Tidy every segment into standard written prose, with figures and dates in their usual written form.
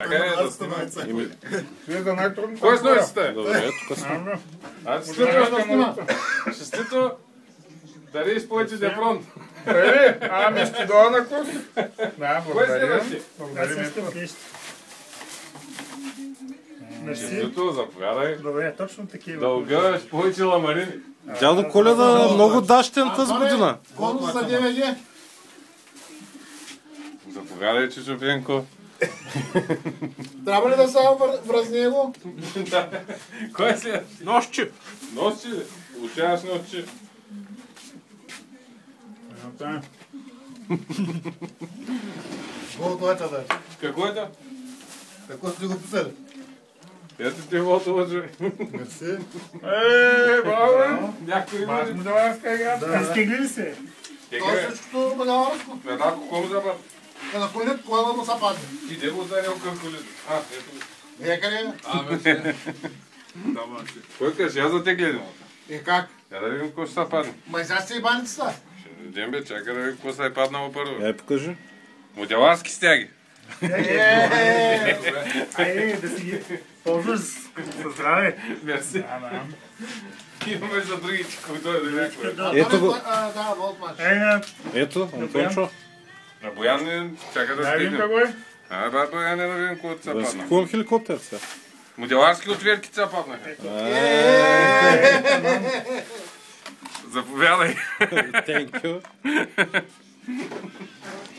Така е да снимаме. Слиза най-трудно. Кой с носите? Добре, тук сме. Шестито, дари изплати Дефрон. Ами ще дойда на курс. Да, Кой си благодаря. ръчи? Благодаря. Шестито, заповядай. Добре, точно такива. Дълга, ще повече ламарини. Дядо Коледа много дащен тази година. Бонус за ДВГ. Заповядай, Чичопенко. Трябва ли да само враз него? Кой си? Нощче. Носчи ли? Учаваш носчи. Голото е да. Какво е да? Какво сте го посели? Ето ти волто лъжи. Мерси. Браво! Някой има ли? Мадаларска игра. Изтегли ли се? Това е всичкото Мадаларско. Една кому забрат? Е на колит, кой да му са падне? Иде го занял към колите. А, ето. Лекаре. Кой каже? Аз за те гледам. Как? Я да видим какво ще се падне. Ма сега сте и баницата. Ще видим бе, чакай да видим какво се е паднало първо. Покажи. Моделарски стяги. Айде, да си ги ползваш с здраве. Мерси. Имаме за другите, които да някой. Ето го. Да, волт мач. Ето, Антончо. На Боян не чака да Дай видим стигнем. какво е. Ба, Боян не да видим какво се падна. Разкувам хеликоптер сега. Моделарски отвертки се паднаха. Заповядай. Thank you.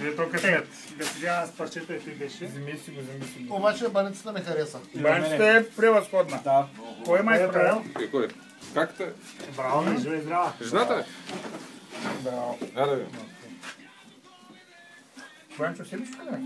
Е, тук е. Да си взема с парчето и ти беше. Вземи си го. Обаче баницата ми хареса. Баницата е превъзходна. Да. Кой ма е правил? Какво е? Как те? Браво, живе здрава. Жената ли? Браво. Да, да видим. Банчо, седиш ли?